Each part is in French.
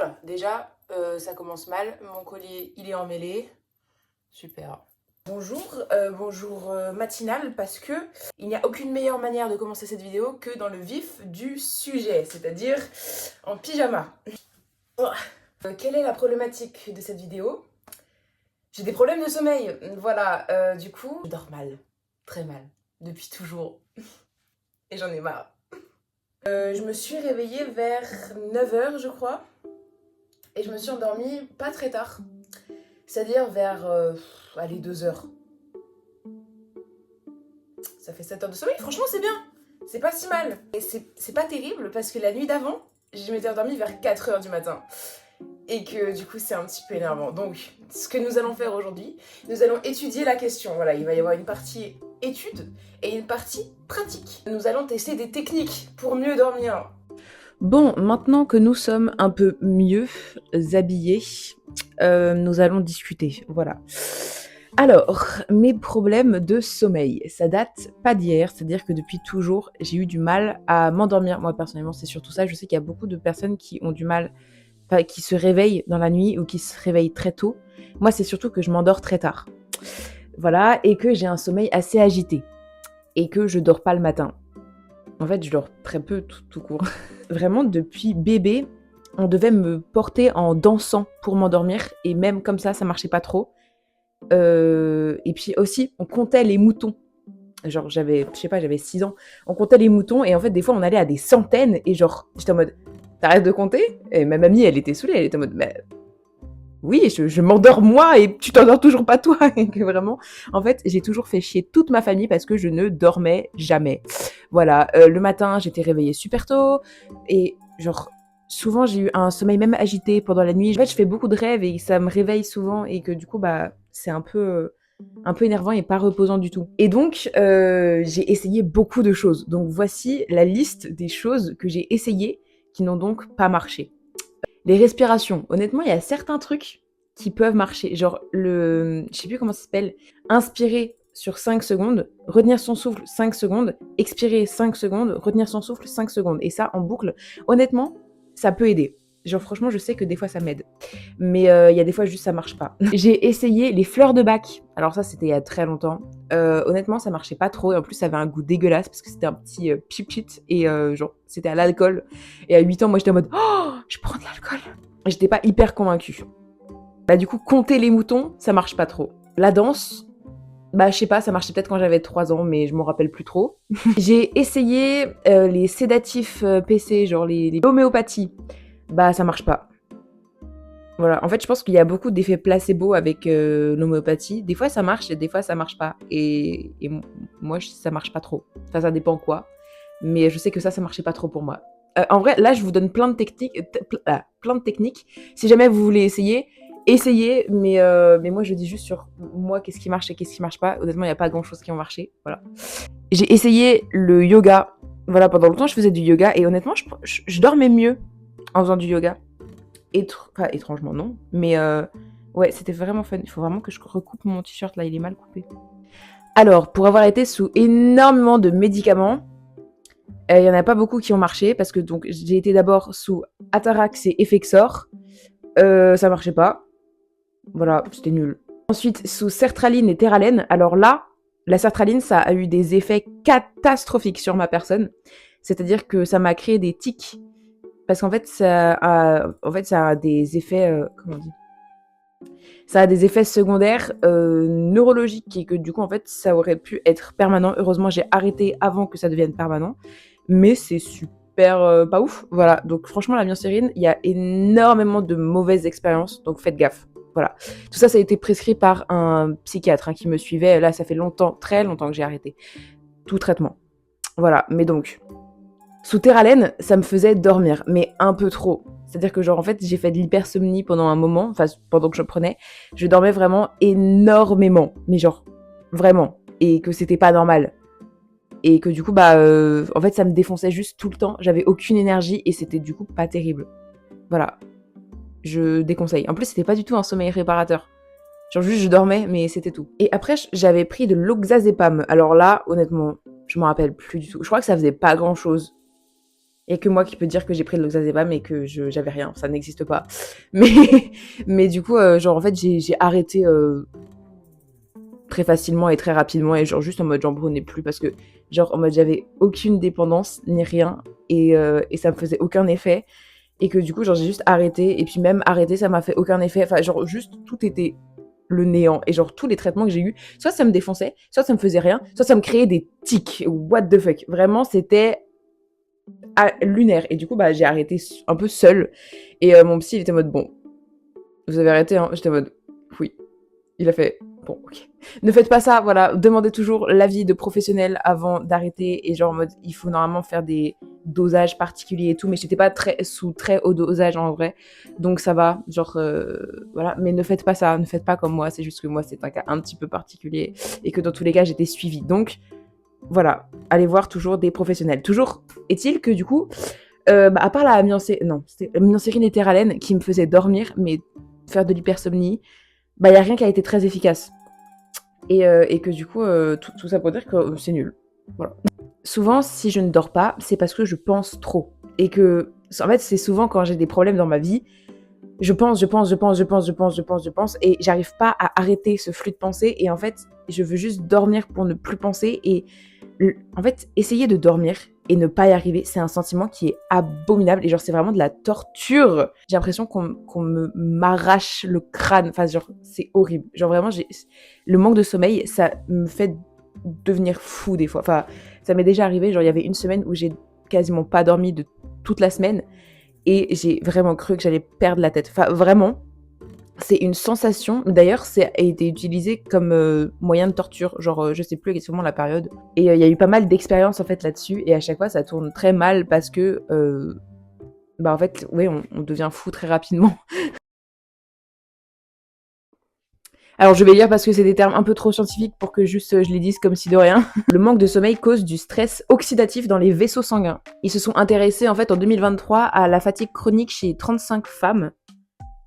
Voilà, déjà, ça commence mal. Mon collier, il est emmêlé. Super. Bonjour matinal, parce que il n'y a aucune meilleure manière de commencer cette vidéo que dans le vif du sujet, c'est-à-dire en pyjama. Quelle est la problématique de cette vidéo? J'ai des problèmes de sommeil, voilà, du coup, je dors mal, très mal, depuis toujours, et j'en ai marre. Je me suis réveillée vers 9 h, je crois, et je me suis endormie pas très tard, c'est-à-dire vers, allez, 2 h. Ça fait 7 heures de sommeil, franchement c'est bien, c'est pas si mal. Et c'est pas terrible parce que la nuit d'avant, je m'étais endormie vers 4 h du matin. Et que du coup c'est un petit peu énervant. Donc ce que nous allons faire aujourd'hui, nous allons étudier la question. Voilà, il va y avoir une partie étude et une partie pratique. Nous allons tester des techniques pour mieux dormir. Bon, maintenant que nous sommes un peu mieux habillés, nous allons discuter. Voilà. Alors, mes problèmes de sommeil, ça date pas d'hier, c'est-à-dire que depuis toujours, j'ai eu du mal à m'endormir. Moi, personnellement, c'est surtout ça. Je sais qu'il y a beaucoup de personnes qui ont du mal, enfin, qui se réveillent dans la nuit ou qui se réveillent très tôt. Moi, c'est surtout que je m'endors très tard. Voilà, et que j'ai un sommeil assez agité. Et que je dors pas le matin. En fait, je dors très peu tout court. Vraiment, depuis bébé, on devait me porter en dansant pour m'endormir. Et même comme ça marchait pas trop. Et puis aussi, on comptait les moutons. Genre, j'avais 6 ans. On comptait les moutons et en fait, des fois, on allait à des centaines et genre, j'étais en mode, t'arrêtes de compter? Et ma mamie, elle était saoulée, elle était en mode, mais oui, je m'endors moi et tu t'endors toujours pas toi. Et que vraiment, en fait, j'ai toujours fait chier toute ma famille parce que je ne dormais jamais. Voilà, le matin, j'étais réveillée super tôt et genre, souvent, j'ai eu un sommeil même agité pendant la nuit. En fait, je fais beaucoup de rêves et ça me réveille souvent et que du coup, bah, c'est un peu énervant et pas reposant du tout. Et donc, j'ai essayé beaucoup de choses. Donc, voici la liste des choses que j'ai essayées qui n'ont donc pas marché. Les respirations. Honnêtement, il y a certains trucs qui peuvent marcher. Genre, je sais plus comment ça s'appelle. Inspirer sur 5 secondes, retenir son souffle 5 secondes, expirer 5 secondes, retenir son souffle 5 secondes. Et ça, en boucle. Honnêtement, ça peut aider. Genre, franchement, je sais que des fois, ça m'aide. Mais il y a des fois, juste, ça marche pas. J'ai essayé les fleurs de bac. Alors ça, c'était il y a très longtemps. Honnêtement, ça marchait pas trop. Et en plus, ça avait un goût dégueulasse parce que c'était un petit pchit. Et genre, c'était à l'alcool. Et à 8 ans, moi, j'étais en mode « Oh, je prends de l'alcool !» J'étais pas hyper convaincue. Bah du coup, compter les moutons, ça marche pas trop. La danse, bah je sais pas, ça marchait peut-être quand j'avais 3 ans, mais je m'en rappelle plus trop. J'ai essayé les sédatifs PC, genre les homéopathies. Bah ça marche pas. Voilà, en fait, je pense qu'il y a beaucoup d'effets placebo avec l'homéopathie. Des fois, ça marche et des fois, ça marche pas. Et moi, ça marche pas trop. Enfin, ça dépend quoi. Mais je sais que ça marchait pas trop pour moi. En vrai, là, je vous donne plein de techniques. Si jamais vous voulez essayer, essayez. Mais moi, je dis juste sur moi, qu'est-ce qui marche et qu'est-ce qui marche pas. Honnêtement, il n'y a pas grand-chose qui ont marché. Voilà. J'ai essayé le yoga. Voilà, pendant longtemps, je faisais du yoga. Et honnêtement, je dormais mieux en faisant du yoga. Enfin, étrangement non, mais ouais, c'était vraiment fun. Il faut vraiment que je recoupe mon t-shirt, là, il est mal coupé. Alors, pour avoir été sous énormément de médicaments, il y en a pas beaucoup qui ont marché, parce que donc j'ai été d'abord sous Atarax et Effexor, ça marchait pas. Voilà, c'était nul. Ensuite, sous sertraline et Terralène, alors là, la sertraline, ça a eu des effets catastrophiques sur ma personne. C'est-à-dire que ça m'a créé des tics. Parce qu'en fait, ça a des effets, comment on dit? Ça a des effets secondaires neurologiques et que du coup, en fait, ça aurait pu être permanent. Heureusement, j'ai arrêté avant que ça devienne permanent. Mais c'est super pas ouf. Voilà, donc franchement, la myocérine, il y a énormément de mauvaises expériences, donc faites gaffe. Voilà. Tout ça, ça a été prescrit par un psychiatre qui me suivait. Là, ça fait longtemps, très longtemps que j'ai arrêté tout traitement. Voilà, mais donc, sous Terralène, ça me faisait dormir, mais un peu trop. C'est-à-dire que genre en fait j'ai fait de l'hypersomnie pendant un moment, enfin pendant que je prenais, je dormais vraiment énormément, mais genre vraiment, et que c'était pas normal. Et que du coup bah en fait ça me défonçait juste tout le temps, j'avais aucune énergie et c'était du coup pas terrible. Voilà, je déconseille. En plus c'était pas du tout un sommeil réparateur. Genre juste je dormais mais c'était tout. Et après j'avais pris de l'oxazépam. Alors là honnêtement, je m'en rappelle plus du tout. Je crois que ça faisait pas grand chose. Il y a que moi qui peux dire que j'ai pris de l'oxazépam et que j'avais rien, ça n'existe pas. Mais du coup, genre en fait, j'ai arrêté très facilement et très rapidement et genre juste en mode j'en prenais plus parce que genre en mode j'avais aucune dépendance ni rien et ça me faisait aucun effet et que du coup genre j'ai juste arrêté et puis même arrêter ça m'a fait aucun effet, enfin genre juste tout était le néant et genre tous les traitements que j'ai eu, soit ça me défonçait, soit ça me faisait rien, soit ça me créait des tics, what the fuck, vraiment c'était lunaire et du coup bah j'ai arrêté un peu seule et mon psy il était en mode bon vous avez arrêté hein, j'étais en mode oui. Il a fait bon, ok. Ne faites pas ça, voilà. Demandez toujours l'avis de professionnels avant d'arrêter. Et genre en mode, il faut normalement faire des dosages particuliers et tout. Mais j'étais pas sous très haut dosage en vrai. Donc ça va, genre voilà. Mais ne faites pas ça, ne faites pas comme moi. C'est juste que moi, c'est un cas un petit peu particulier. Et que dans tous les cas, j'étais suivie. Donc voilà, allez voir toujours des professionnels. Toujours est-il que du coup, à part la non, c'était l'aminoxérine et Terralène qui me faisait dormir, mais faire de l'hypersomnie, bah, il n'y a rien qui a été très efficace. Et que du coup, tout ça pour dire que c'est nul. Voilà. Souvent, si je ne dors pas, c'est parce que je pense trop. Et que, en fait, c'est souvent quand j'ai des problèmes dans ma vie, je pense, et j'arrive pas à arrêter ce flux de pensée. Et en fait, je veux juste dormir pour ne plus penser. Et en fait, essayer de dormir et ne pas y arriver, c'est un sentiment qui est abominable. Et genre, c'est vraiment de la torture. J'ai l'impression qu'on m'arrache le crâne. Enfin, genre, c'est horrible. Genre, vraiment, le manque de sommeil, ça me fait devenir fou des fois. Enfin, ça m'est déjà arrivé. Genre, il y avait une semaine où j'ai quasiment pas dormi de toute la semaine. Et j'ai vraiment cru que j'allais perdre la tête. Enfin, vraiment, c'est une sensation. D'ailleurs, ça a été utilisé comme moyen de torture. Genre, je sais plus exactement la période. Et il y a eu pas mal d'expériences en fait là-dessus. Et à chaque fois, ça tourne très mal parce que, bah en fait, ouais, on devient fou très rapidement. Alors, je vais lire parce que c'est des termes un peu trop scientifiques pour que juste je les dise comme si de rien. Le manque de sommeil cause du stress oxydatif dans les vaisseaux sanguins. Ils se sont intéressés en fait en 2023 à la fatigue chronique chez 35 femmes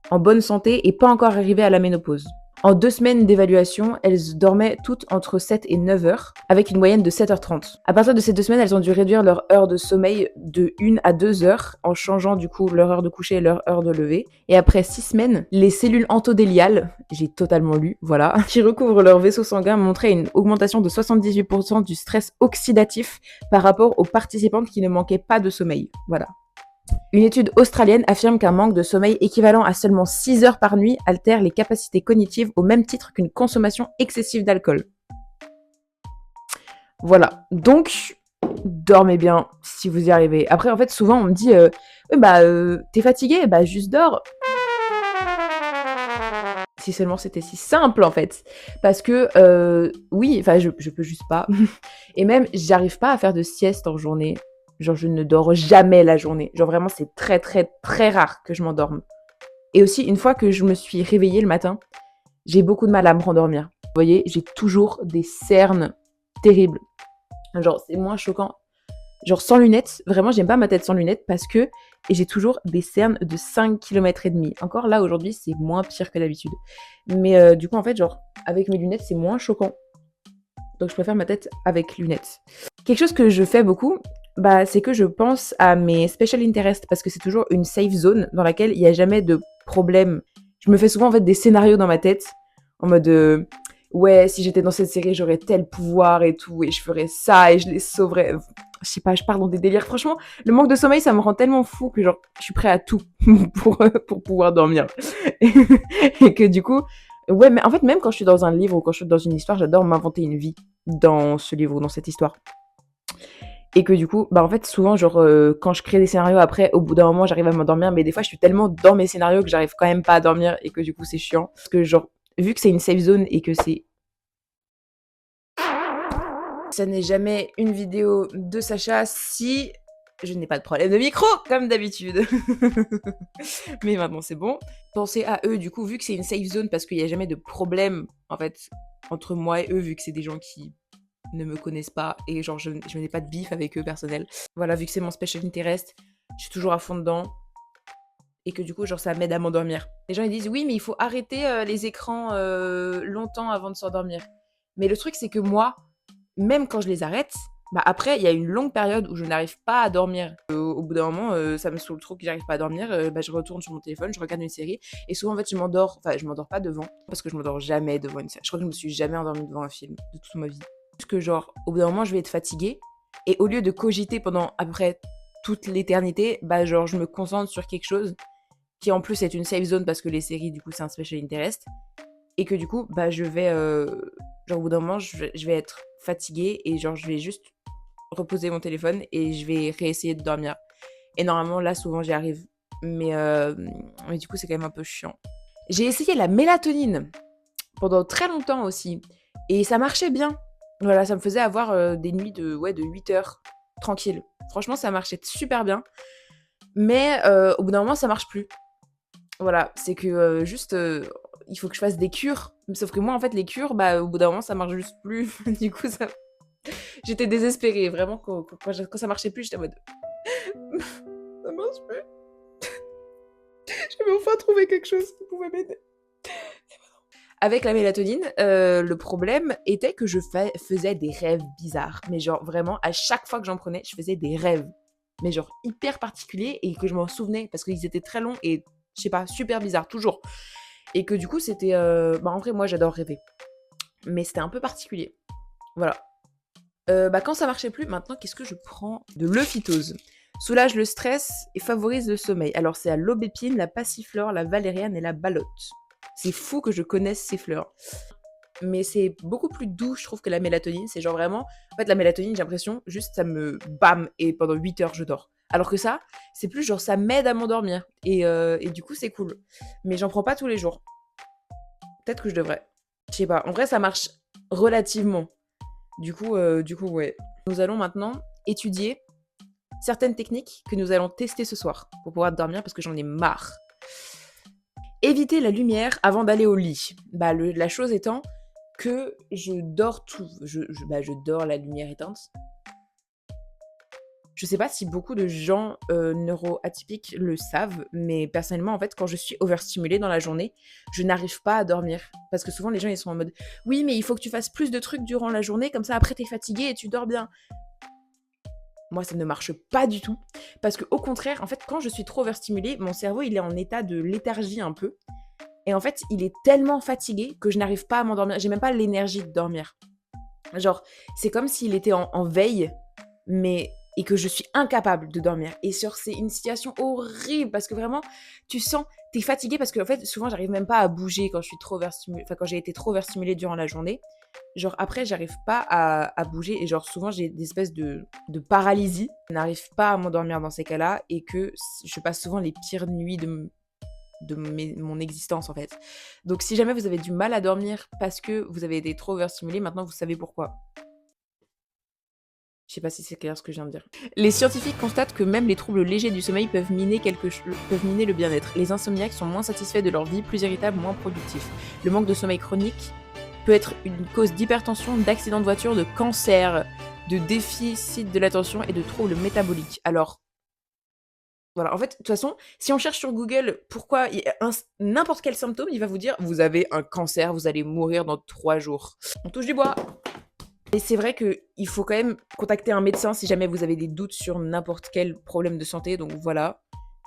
en bonne santé et pas encore arrivées à la ménopause. En 2 semaines d'évaluation, elles dormaient toutes entre 7 et 9 heures, avec une moyenne de 7h30. À partir de ces 2 semaines, elles ont dû réduire leur heure de sommeil de 1 à 2 heures, en changeant du coup leur heure de coucher et leur heure de lever. Et après 6 semaines, les cellules endothéliales, j'ai totalement lu, voilà, qui recouvrent leur vaisseau sanguin montraient une augmentation de 78% du stress oxydatif par rapport aux participantes qui ne manquaient pas de sommeil. Voilà. Une étude australienne affirme qu'un manque de sommeil équivalent à seulement 6 heures par nuit altère les capacités cognitives au même titre qu'une consommation excessive d'alcool. Voilà, donc dormez bien si vous y arrivez. Après, en fait, souvent on me dit t'es fatigué, bah juste dors. Si seulement c'était si simple en fait. Parce que oui, enfin je peux juste pas. Et même j'arrive pas à faire de sieste en journée. Genre je ne dors jamais la journée. Genre vraiment c'est très très très rare que je m'endorme. Et aussi une fois que je me suis réveillée le matin, j'ai beaucoup de mal à me rendormir. Vous voyez, j'ai toujours des cernes terribles. Genre c'est moins choquant. Genre sans lunettes, vraiment j'aime pas ma tête sans lunettes parce que j'ai toujours des cernes de 5 km et demi. Encore là aujourd'hui c'est moins pire que d'habitude. Mais du coup en fait genre avec mes lunettes c'est moins choquant. Donc je préfère ma tête avec lunettes. Quelque chose que je fais beaucoup, bah c'est que je pense à mes special interests parce que c'est toujours une safe zone dans laquelle il n'y a jamais de problème. Je me fais souvent en fait des scénarios dans ma tête en mode ouais si j'étais dans cette série j'aurais tel pouvoir et tout et je ferais ça et je les sauverais. Je sais pas, je pars dans des délires. Franchement, le manque de sommeil, ça me rend tellement fou que genre, je suis prêt à tout pour pouvoir dormir. Et que du coup, ouais, mais en fait, même quand je suis dans un livre ou quand je suis dans une histoire, j'adore m'inventer une vie dans ce livre ou dans cette histoire. Et que du coup, bah en fait, souvent, genre, quand je crée des scénarios après, au bout d'un moment, j'arrive à m'endormir, mais des fois, je suis tellement dans mes scénarios que j'arrive quand même pas à dormir et que du coup, c'est chiant. Parce que, genre, vu que c'est une safe zone et que c'est. Ça n'est jamais une vidéo de Sacha si je n'ai pas de problème de micro, comme d'habitude. Mais maintenant, c'est bon. Pensez à eux, du coup, vu que c'est une safe zone, parce qu'il n'y a jamais de problème, en fait, entre moi et eux, vu que c'est des gens qui ne me connaissent pas et genre, je n'ai pas de bif avec eux personnel. Voilà, vu que c'est mon special interest, je suis toujours à fond dedans. Et que du coup, genre, ça m'aide à m'endormir. Les gens, ils disent, oui, mais il faut arrêter les écrans longtemps avant de s'endormir. Mais le truc, c'est que moi, même quand je les arrête, Bah, après, il y a une longue période où je n'arrive pas à dormir. Au bout d'un moment, ça me saoule trop que j'arrive pas à dormir, bah, je retourne sur mon téléphone, je regarde une série et souvent, en fait, je m'endors pas devant parce que je m'endors jamais devant une série. Je crois que je me suis jamais endormie devant un film de toute ma vie. Parce que genre, au bout d'un moment, je vais être fatiguée et au lieu de cogiter pendant à peu près toute l'éternité, bah, genre, je me concentre sur quelque chose qui, en plus, est une safe zone parce que les séries, du coup, c'est un special interest et que du coup, bah, je vais, genre, au bout d'un moment, je vais être fatiguée et genre, je vais juste reposer mon téléphone et je vais réessayer de dormir. Et normalement, là, souvent, j'y arrive. Mais du coup, c'est quand même un peu chiant. J'ai essayé la mélatonine pendant très longtemps aussi. Et ça marchait bien. Voilà, ça me faisait avoir des nuits de 8 heures tranquille. Franchement, ça marchait super bien. Mais au bout d'un moment, ça marche plus. Voilà, c'est que juste, il faut que je fasse des cures. Sauf que moi, en fait, les cures, bah, au bout d'un moment, ça marche juste plus. Du coup, j'étais désespérée. Vraiment, quand ça marchait plus, j'étais en mode ça marche plus. J'avais enfin trouvé quelque chose qui pouvait m'aider. Avec la mélatonine, le problème était que je faisais des rêves bizarres. Mais genre vraiment, à chaque fois que j'en prenais, je faisais des rêves. Mais genre hyper particuliers et que je m'en souvenais parce qu'ils étaient très longs et je sais pas, super bizarres, toujours. Et que du coup, c'était. Bah en vrai, moi j'adore rêver. Mais c'était un peu particulier. Voilà. Bah quand ça marchait plus, maintenant qu'est-ce que je prends? De l'euphytose. Soulage le stress et favorise le sommeil. Alors c'est à l'aubépine, la passiflore, la valériane et la balotte. C'est fou que je connaisse ces fleurs. Mais c'est beaucoup plus doux, je trouve, que la mélatonine. C'est genre vraiment... En fait, la mélatonine, j'ai l'impression, juste ça me... Bam! Et pendant 8 heures, je dors. Alors que ça, c'est plus genre ça m'aide à m'endormir. Et du coup, c'est cool. Mais j'en prends pas tous les jours. Peut-être que je devrais. Je sais pas. En vrai, ça marche relativement. Du coup, ouais. Nous allons maintenant étudier certaines techniques que nous allons tester ce soir pour pouvoir dormir parce que j'en ai marre. Éviter la lumière avant d'aller au lit. Bah, la chose étant que je dors tout. Je dors la lumière éteinte. Je sais pas si beaucoup de gens neuroatypiques le savent, mais personnellement, en fait, quand je suis overstimulée dans la journée, je n'arrive pas à dormir. Parce que souvent, les gens, ils sont en mode « Oui, mais il faut que tu fasses plus de trucs durant la journée, comme ça, après, t'es fatigué et tu dors bien. » Moi, ça ne marche pas du tout. Parce que au contraire, en fait, quand je suis trop overstimulée, mon cerveau, il est en état de léthargie un peu. Et en fait, il est tellement fatigué que je n'arrive pas à m'endormir. J'ai même pas l'énergie de dormir. Genre, c'est comme s'il était en veille, mais et que je suis incapable de dormir. Et c'est une situation horrible parce que vraiment, tu sens, t'es fatigué parce que en fait, souvent, j'arrive même pas à bouger quand je suis trop overstimulée, enfin quand j'ai été trop overstimulée durant la journée. Genre après, j'arrive pas à bouger et genre souvent j'ai des espèces de paralysie. Je n'arrive pas à m'endormir dans ces cas-là et que je passe souvent les pires nuits de mon existence en fait. Donc si jamais vous avez du mal à dormir parce que vous avez été trop overstimulé, maintenant vous savez pourquoi. Je sais pas si c'est clair ce que je viens de dire. Les scientifiques constatent que même les troubles légers du sommeil peuvent miner le bien-être. Les insomniaques sont moins satisfaits de leur vie, plus irritables, moins productifs. Le manque de sommeil chronique peut être une cause d'hypertension, d'accidents de voiture, de cancer, de déficit de l'attention et de troubles métaboliques. Alors, voilà, en fait, de toute façon, si on cherche sur Google pourquoi n'importe quel symptôme, il va vous dire vous avez un cancer, vous allez mourir dans 3 jours. On touche du bois. Et c'est vrai qu'il faut quand même contacter un médecin si jamais vous avez des doutes sur n'importe quel problème de santé. Donc voilà.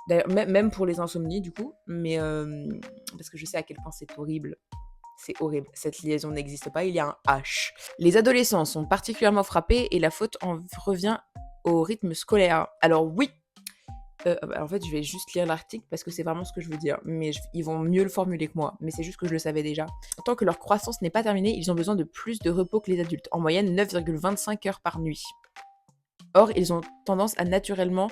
D'ailleurs, même pour les insomnies, du coup. Mais parce que je sais à quel point c'est horrible. C'est horrible. Cette liaison n'existe pas. Il y a un H. Les adolescents sont particulièrement frappés et la faute en revient au rythme scolaire. Alors oui. En fait, je vais juste lire l'article parce que c'est vraiment ce que je veux dire. Mais ils vont mieux le formuler que moi. Mais c'est juste que je le savais déjà. Tant que leur croissance n'est pas terminée, ils ont besoin de plus de repos que les adultes. En moyenne, 9,25 heures par nuit. Or, ils ont tendance à naturellement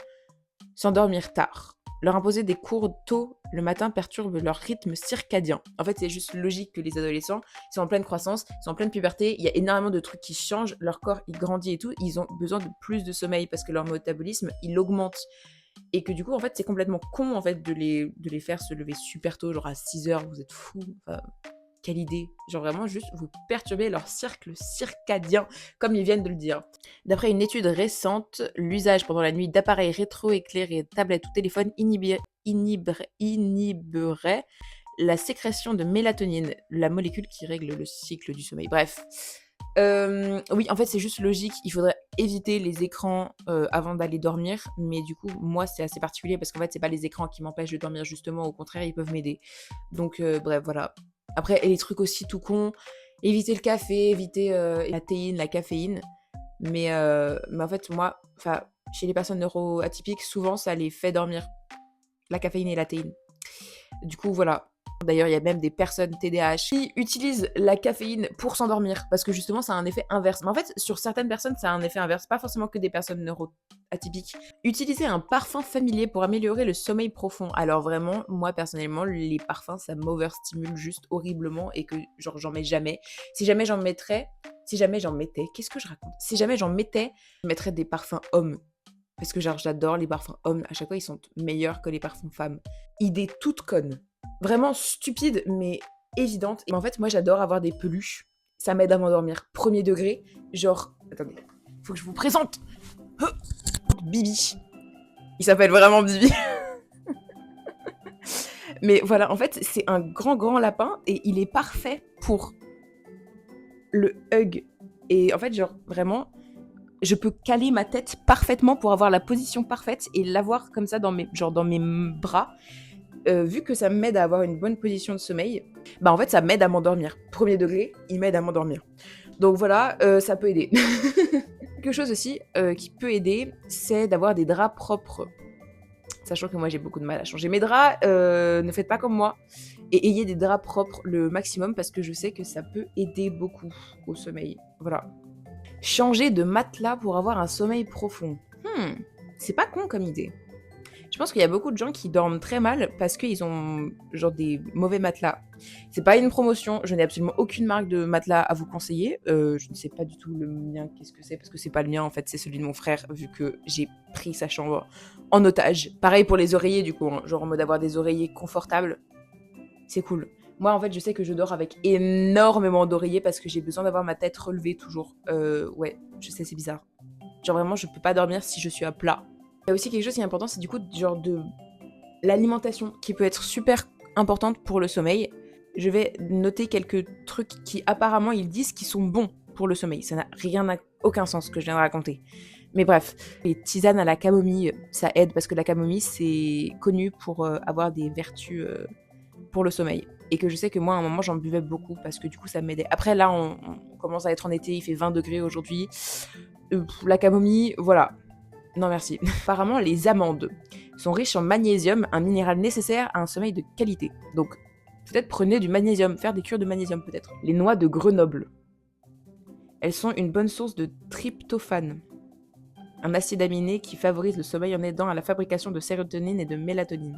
s'endormir tard. Leur imposer des cours tôt le matin perturbe leur rythme circadien. En fait, c'est juste logique que les adolescents, ils sont en pleine croissance, ils sont en pleine puberté, il y a énormément de trucs qui changent, leur corps, il grandit et tout, ils ont besoin de plus de sommeil parce que leur métabolisme, il augmente. Et que du coup, en fait, c'est complètement con, en fait, de les faire se lever super tôt, genre à 6 heures, vous êtes fous. Enfin, quelle idée. Genre vraiment, juste, vous perturbez leur cercle circadien, comme ils viennent de le dire. D'après une étude récente, l'usage pendant la nuit d'appareils rétroéclairés, tablettes ou téléphones inhiberait la sécrétion de mélatonine, la molécule qui règle le cycle du sommeil. Bref. Oui, en fait, c'est juste logique. Il faudrait éviter les écrans avant d'aller dormir. Mais du coup, moi, c'est assez particulier parce qu'en fait, c'est pas les écrans qui m'empêchent de dormir, justement. Au contraire, ils peuvent m'aider. Donc, bref, voilà. Après, et les trucs aussi tout cons, éviter le café, éviter la théine, la caféine. Mais en fait, moi, chez les personnes neuroatypiques, souvent, ça les fait dormir. La caféine et la théine. Du coup, voilà. D'ailleurs, il y a même des personnes TDAH qui utilisent la caféine pour s'endormir parce que justement, ça a un effet inverse. Mais en fait, sur certaines personnes, ça a un effet inverse, pas forcément que des personnes neuroatypiques. Utiliser un parfum familier pour améliorer le sommeil profond. Alors vraiment, moi personnellement, les parfums, ça m'overstimule juste horriblement et que genre j'en mets jamais. Si jamais j'en mettais, qu'est-ce que je raconte? Si jamais j'en mettais, je mettrais des parfums hommes. Parce que genre j'adore les parfums hommes, à chaque fois ils sont meilleurs que les parfums femmes. Idée toute conne. Vraiment stupide, mais évidente. Et en fait, moi j'adore avoir des peluches. Ça m'aide à m'endormir. Premier degré, genre... Attendez, faut que je vous présente Bibi. Il s'appelle vraiment Bibi. Mais voilà, en fait, c'est un grand lapin et il est parfait pour le hug. Et en fait, genre vraiment, je peux caler ma tête parfaitement pour avoir la position parfaite et l'avoir comme ça dans mes bras. Vu que ça m'aide à avoir une bonne position de sommeil, bah en fait ça m'aide à m'endormir. Premier degré, il m'aide à m'endormir. Donc voilà, ça peut aider. Quelque chose aussi qui peut aider, c'est d'avoir des draps propres. Sachant que moi j'ai beaucoup de mal à changer mes draps, ne faites pas comme moi. Et ayez des draps propres le maximum parce que je sais que ça peut aider beaucoup au sommeil. Voilà. Changer de matelas pour avoir un sommeil profond. C'est pas con comme idée. Je pense qu'il y a beaucoup de gens qui dorment très mal parce qu'ils ont genre des mauvais matelas. C'est pas une promotion, je n'ai absolument aucune marque de matelas à vous conseiller. Je ne sais pas du tout le mien, qu'est-ce que c'est, parce que c'est pas le mien en fait, c'est celui de mon frère, vu que j'ai pris sa chambre en otage. Pareil pour les oreillers du coup, hein, genre en mode avoir des oreillers confortables, c'est cool. Moi en fait je sais que je dors avec énormément d'oreillers parce que j'ai besoin d'avoir ma tête relevée toujours. Ouais, je sais c'est bizarre. Genre vraiment je peux pas dormir si je suis à plat. Il y a aussi quelque chose qui est important, c'est du coup genre de l'alimentation qui peut être super importante pour le sommeil. Je vais noter quelques trucs qui apparemment ils disent qui sont bons pour le sommeil. Ça n'a aucun sens ce que je viens de raconter. Mais bref, les tisanes à la camomille, ça aide parce que la camomille c'est connu pour avoir des vertus pour le sommeil. Et que je sais que moi à un moment j'en buvais beaucoup parce que du coup ça m'aidait. Après là on commence à être en été, il fait 20 degrés aujourd'hui. La camomille, voilà. Non merci. Apparemment, les amandes sont riches en magnésium, un minéral nécessaire à un sommeil de qualité. Donc, peut-être prenez du magnésium, faire des cures de magnésium peut-être. Les noix de Grenoble. Elles sont une bonne source de tryptophane, un acide aminé qui favorise le sommeil en aidant à la fabrication de sérotonine et de mélatonine.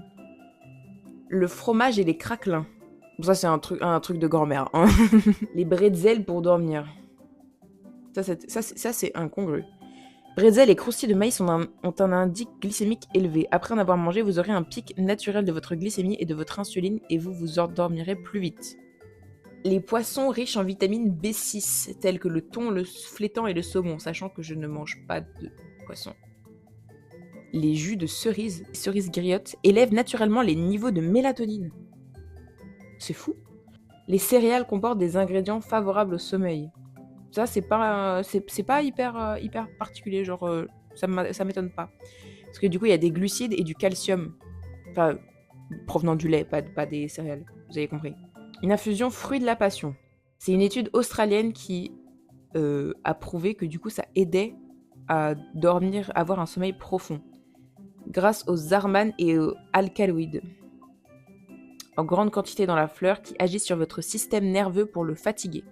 Le fromage et les craquelins. Ça, c'est un truc de grand-mère. Hein. Les bretzels pour dormir. Ça, c'est incongru. Bretzel et croustilles de maïs ont un indice glycémique élevé. Après en avoir mangé, vous aurez un pic naturel de votre glycémie et de votre insuline et vous vous endormirez plus vite. Les poissons riches en vitamine B6, tels que le thon, le flétan et le saumon, sachant que je ne mange pas de poisson. Les jus de cerises griottes, élèvent naturellement les niveaux de mélatonine. C'est fou. Les céréales comportent des ingrédients favorables au sommeil. Ça, c'est pas hyper particulier, genre, ça m'étonne pas. Parce que du coup, il y a des glucides et du calcium. Enfin, provenant du lait, pas des céréales. Vous avez compris. Une infusion fruit de la passion. C'est une étude australienne qui a prouvé que du coup, ça aidait à dormir, à avoir un sommeil profond. Grâce aux armanes et aux alcaloïdes. En grande quantité dans la fleur qui agissent sur votre système nerveux pour le fatiguer.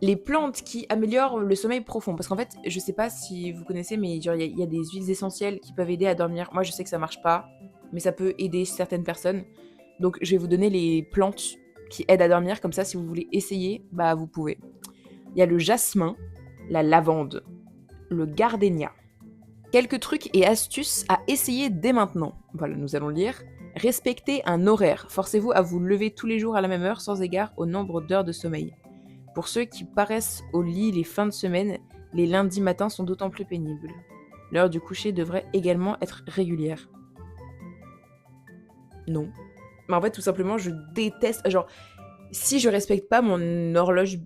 Les plantes qui améliorent le sommeil profond. Parce qu'en fait, je sais pas si vous connaissez, mais il y a des huiles essentielles qui peuvent aider à dormir. Moi, je sais que ça marche pas, mais ça peut aider certaines personnes. Donc, je vais vous donner les plantes qui aident à dormir. Comme ça, si vous voulez essayer, bah vous pouvez. Il y a le jasmin, la lavande, le gardénia. Quelques trucs et astuces à essayer dès maintenant. Voilà, nous allons lire. Respectez un horaire. Forcez-vous à vous lever tous les jours à la même heure sans égard au nombre d'heures de sommeil. Pour ceux qui paraissent au lit les fins de semaine, les lundis matins sont d'autant plus pénibles. L'heure du coucher devrait également être régulière. Non. Mais en fait, tout simplement, je déteste... Genre, si je respecte pas mon horloge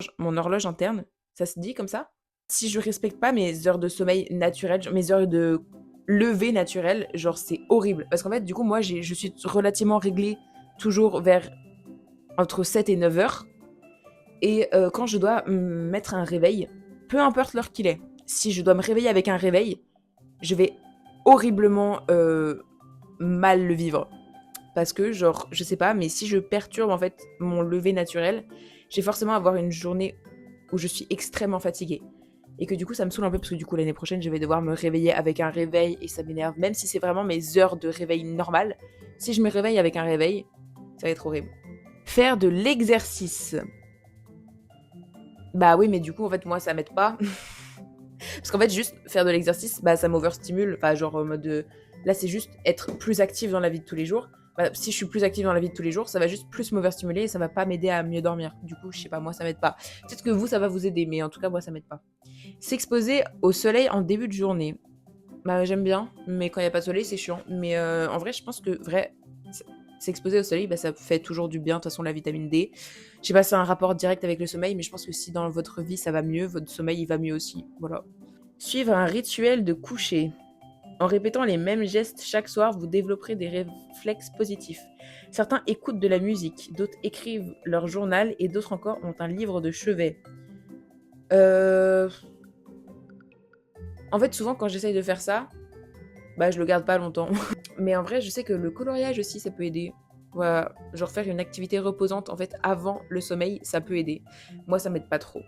interne, ça se dit comme ça ? Si je respecte pas mes heures de sommeil naturelles, mes heures de lever naturelles, genre c'est horrible. Parce qu'en fait, du coup, moi, je suis relativement réglée toujours vers entre 7 et 9 heures. Et quand je dois mettre un réveil, peu importe l'heure qu'il est, si je dois me réveiller avec un réveil, je vais horriblement mal le vivre. Parce que, genre, je sais pas, mais si je perturbe en fait mon lever naturel, je vais forcément avoir une journée où je suis extrêmement fatiguée. Et que du coup, ça me saoule un peu parce que du coup, l'année prochaine, je vais devoir me réveiller avec un réveil et ça m'énerve. Même si c'est vraiment mes heures de réveil normales, si je me réveille avec un réveil, ça va être horrible. Faire de l'exercice. Bah oui, mais du coup, en fait, moi, ça m'aide pas. Parce qu'en fait, juste faire de l'exercice, bah ça m'overstimule. Enfin, genre en mode là, c'est juste être plus active dans la vie de tous les jours. Bah, si je suis plus active dans la vie de tous les jours, ça va juste plus m'overstimuler et ça va pas m'aider à mieux dormir. Du coup, je sais pas, moi, ça m'aide pas. Peut-être que vous, ça va vous aider, mais en tout cas, moi, ça m'aide pas. S'exposer au soleil en début de journée. Bah, j'aime bien, mais quand il y a pas de soleil, c'est chiant. Mais en vrai, je pense que s'exposer au soleil, bah, ça fait toujours du bien. De toute façon, la vitamine D. Je sais pas si c'est un rapport direct avec le sommeil, mais je pense que si dans votre vie ça va mieux, votre sommeil il va mieux aussi. Voilà. Suivre un rituel de coucher. En répétant les mêmes gestes chaque soir, vous développerez des réflexes positifs. Certains écoutent de la musique, d'autres écrivent leur journal et d'autres encore ont un livre de chevet. En fait, souvent quand j'essaye de faire ça, bah je le garde pas longtemps. Mais en vrai, je sais que le coloriage aussi, ça peut aider. Voilà, genre faire une activité reposante en fait avant le sommeil, ça peut aider. Moi, ça m'aide pas trop.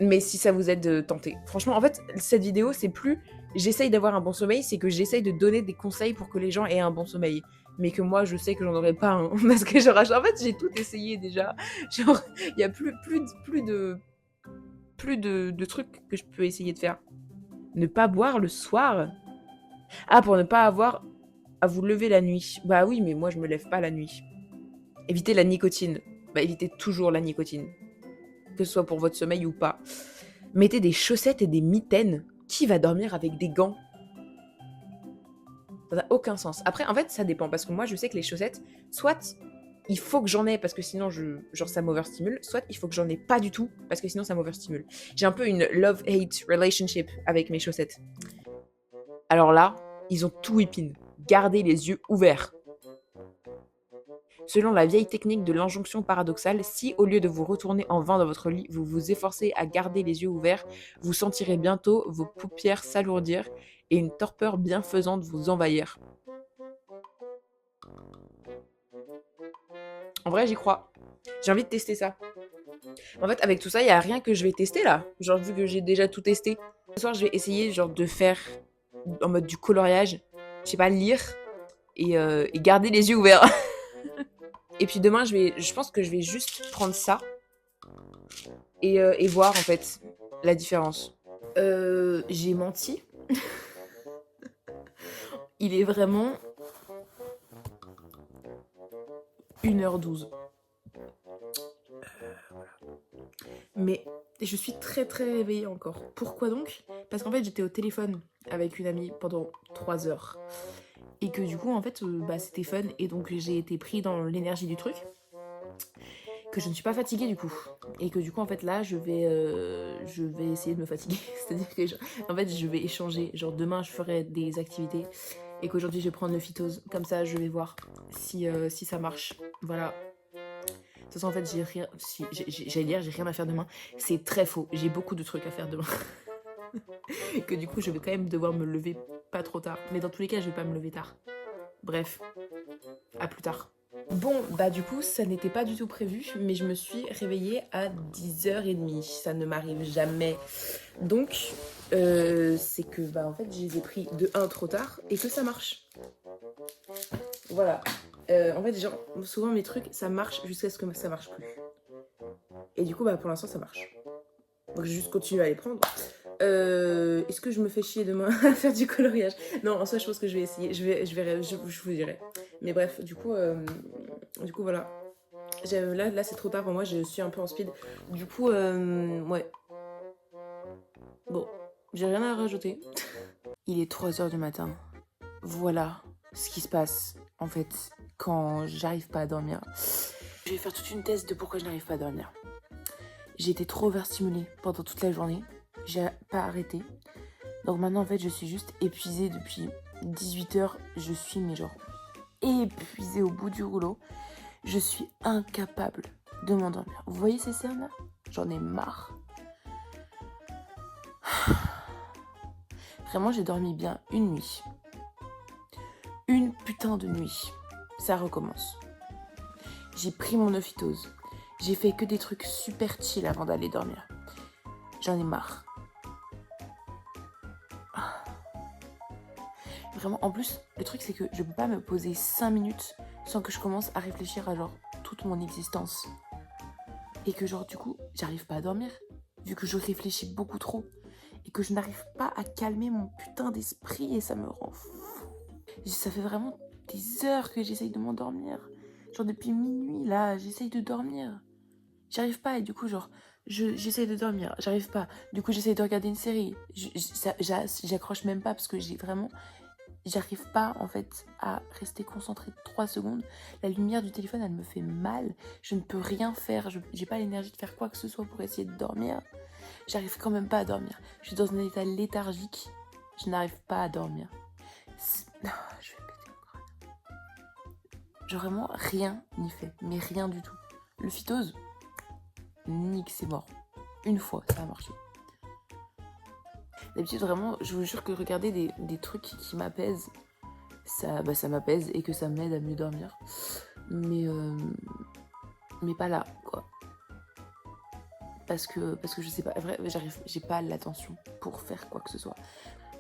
Mais si ça vous aide, tentez. Franchement, en fait, cette vidéo, c'est plus j'essaye d'avoir un bon sommeil, c'est que j'essaye de donner des conseils pour que les gens aient un bon sommeil. Mais que moi, je sais que j'en aurais pas un. Parce que genre, en fait, j'ai tout essayé déjà. Genre, il y a plus de trucs que je peux essayer de faire. Ne pas boire le soir. Ah, pour ne pas avoir à vous lever la nuit. Bah oui, mais moi, je me lève pas la nuit. Évitez la nicotine. Bah, évitez toujours la nicotine. Que ce soit pour votre sommeil ou pas. Mettez des chaussettes et des mitaines. Qui va dormir avec des gants? Ça n'a aucun sens. Après, en fait, ça dépend. Parce que moi, je sais que les chaussettes, soit il faut que j'en ai parce que sinon, genre, ça m'overstimule, soit il faut que j'en ai pas du tout parce que sinon, ça m'overstimule. J'ai un peu une love-hate relationship avec mes chaussettes. Alors là, ils ont tout épine. Gardez les yeux ouverts. Selon la vieille technique de l'injonction paradoxale, si au lieu de vous retourner en vain dans votre lit, vous vous efforcez à garder les yeux ouverts, vous sentirez bientôt vos paupières s'alourdir et une torpeur bienfaisante vous envahir. En vrai, j'y crois. J'ai envie de tester ça. En fait, avec tout ça, il n'y a rien que je vais tester là. Genre, vu que j'ai déjà tout testé. Ce soir, je vais essayer genre de faire en mode du coloriage. Je sais pas, lire et garder les yeux ouverts. Et puis demain, je pense que je vais juste prendre ça et voir en fait la différence. J'ai menti. Il est vraiment 1h12. Voilà. Mais je suis très très réveillée encore. Pourquoi donc? Parce qu'en fait j'étais au téléphone avec une amie pendant 3 heures. Et que du coup en fait c'était fun et donc j'ai été pris dans l'énergie du truc. Que je ne suis pas fatiguée du coup. Et que du coup en fait là je vais essayer de me fatiguer. C'est-à-dire que en fait je vais échanger. Genre demain je ferai des activités. Et qu'aujourd'hui je vais prendre le phytose. Comme ça je vais voir si ça marche. Voilà. De toute façon, en fait, j'allais dire, j'ai rien à faire demain. C'est très faux. J'ai beaucoup de trucs à faire demain. Que du coup, je vais quand même devoir me lever pas trop tard. Mais dans tous les cas, je vais pas me lever tard. Bref, à plus tard. Bon, bah du coup, ça n'était pas du tout prévu, mais je me suis réveillée à 10h30. Ça ne m'arrive jamais. Donc, c'est que, bah en fait, je les ai pris de 1 trop tard et que ça marche. Voilà. En fait, genre, souvent mes trucs, ça marche jusqu'à ce que ça marche plus. Et du coup, bah pour l'instant, ça marche. Donc, je vais juste continuer à les prendre. Est-ce que je me fais chier demain à faire du coloriage? Non, en soi, je pense que je vais essayer. Je vous dirai. Mais bref, du coup, voilà. Là, c'est trop tard pour moi. Je suis un peu en speed. Du coup, ouais. Bon, j'ai rien à rajouter. Il est 3h du matin. Voilà ce qui se passe, en fait, quand j'arrive pas à dormir. Je vais faire toute une thèse de pourquoi je n'arrive pas à dormir. J'ai été trop overstimulée pendant toute la journée. j'ai pas arrêté. Donc maintenant, en fait, je suis juste épuisée depuis 18h. Je suis, mais genre, épuisée au bout du rouleau. Je suis incapable de m'endormir. Vous voyez ces cernes-là? J'en ai marre. Vraiment, j'ai dormi bien une nuit. Une putain de nuit. Ça recommence. J'ai pris mon ophytose. J'ai fait que des trucs super chill avant d'aller dormir. J'en ai marre. Vraiment, en plus, le truc c'est que je peux pas me poser 5 minutes sans que je commence à réfléchir à genre toute mon existence. Et que genre du coup, j'arrive pas à dormir. Vu que je réfléchis beaucoup trop. Et que je n'arrive pas à calmer mon putain d'esprit et ça me rend fou. Ça fait vraiment des heures que j'essaye de m'endormir. Genre depuis minuit là, j'essaye de dormir. J'arrive pas et du coup genre, j'essaye de dormir. J'arrive pas. Du coup j'essaye de regarder une série. J'accroche même pas parce que j'arrive pas en fait à rester concentrée 3 secondes. La lumière du téléphone elle me fait mal. Je ne peux rien faire. J'ai pas l'énergie de faire quoi que ce soit pour essayer de dormir. J'arrive quand même pas à dormir. Je suis dans un état léthargique. Je n'arrive pas à dormir. Je vais péter mon crâne. Genre vraiment rien n'y fait. Mais rien du tout. Le phytose, nique, c'est mort. Une fois, ça a marché. D'habitude, vraiment, je vous jure que regarder des trucs qui m'apaisent, ça m'apaise et que ça m'aide à mieux dormir. Mais pas là, quoi. Parce que je sais pas, vrai, j'ai pas l'attention pour faire quoi que ce soit.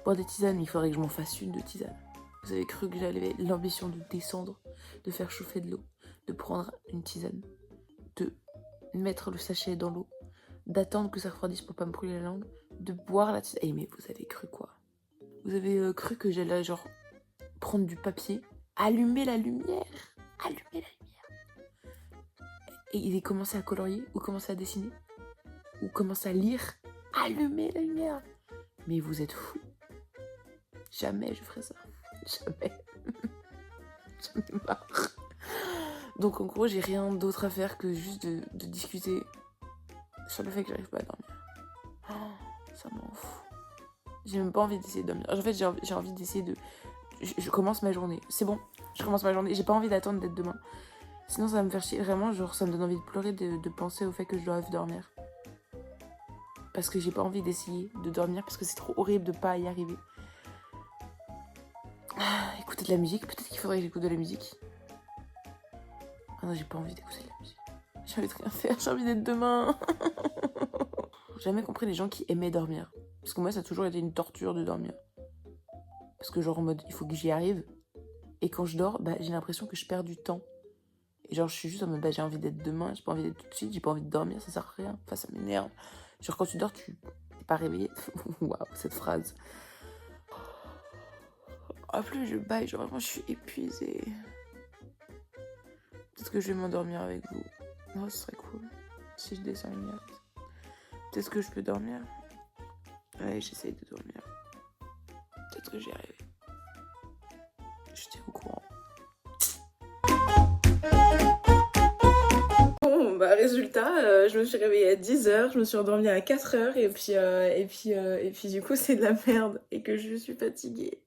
Boire des tisanes, il faudrait que je m'en fasse une de tisane. Vous avez cru que j'avais l'ambition de descendre, de faire chauffer de l'eau, de prendre une tisane, de mettre le sachet dans l'eau, d'attendre que ça refroidisse pour pas me brûler la langue, de boire la tisane. Eh mais vous avez cru quoi? Vous avez cru que j'allais genre prendre du papier, allumer la lumière, et il est commencé à colorier ou commencer à dessiner ou commencer à lire, allumer la lumière. Mais vous êtes fous. Jamais je ferai ça. Jamais. J'en ai marre. Donc en gros, j'ai rien d'autre à faire que juste de discuter sur le fait que j'arrive pas à dormir. Oh, ça m'en fout. J'ai même pas envie d'essayer de dormir. En fait, j'ai envie d'essayer de... Je commence ma journée. C'est bon, je commence ma journée. J'ai pas envie d'attendre d'être demain. Sinon, ça va me faire chier. Vraiment, genre, ça me donne envie de pleurer de penser au fait que je dois dormir. Parce que j'ai pas envie d'essayer de dormir parce que c'est trop horrible de pas y arriver. Écouter de la musique, peut-être qu'il faudrait que j'écoute de la musique. Ah non, j'ai pas envie d'écouter de la musique. J'ai envie de rien faire, j'ai envie d'être demain. J'ai jamais compris les gens qui aimaient dormir. Parce que moi, ça a toujours été une torture de dormir. Parce que genre en mode, il faut que j'y arrive. Et quand je dors, j'ai l'impression que je perds du temps. Et genre, je suis juste en mode, j'ai envie d'être demain, j'ai pas envie d'être tout de suite, j'ai pas envie de dormir, ça sert à rien. Enfin, ça m'énerve. Genre, quand tu dors, tu t'es pas réveillé. Waouh, cette phrase. Ah, plus je baille, genre vraiment, je suis épuisée. Peut-être que je vais m'endormir avec vous. Oh, ce serait cool. Si je descends une yacht. Peut-être que je peux dormir. Ouais, j'essaye de dormir. Peut-être que j'y arrive. Je tiens au courant. Bon, résultat, je me suis réveillée à 10h, je me suis endormie à 4h et puis du coup c'est de la merde et que je suis fatiguée.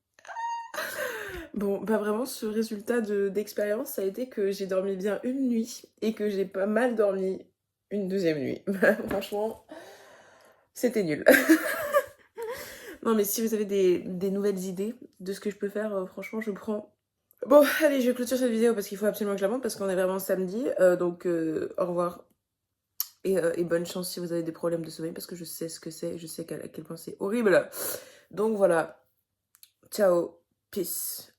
Bon, vraiment ce résultat d'expérience, ça a été que j'ai dormi bien une nuit et que j'ai pas mal dormi une deuxième nuit. Franchement, c'était nul. Non mais si vous avez des nouvelles idées de ce que je peux faire, franchement je prends. Bon, allez, je clôture cette vidéo parce qu'il faut absolument que je la monte parce qu'on est vraiment samedi. Donc, au revoir. Et bonne chance si vous avez des problèmes de sommeil parce que je sais ce que c'est. Je sais à quel point c'est horrible. Donc voilà. Ciao. Peace.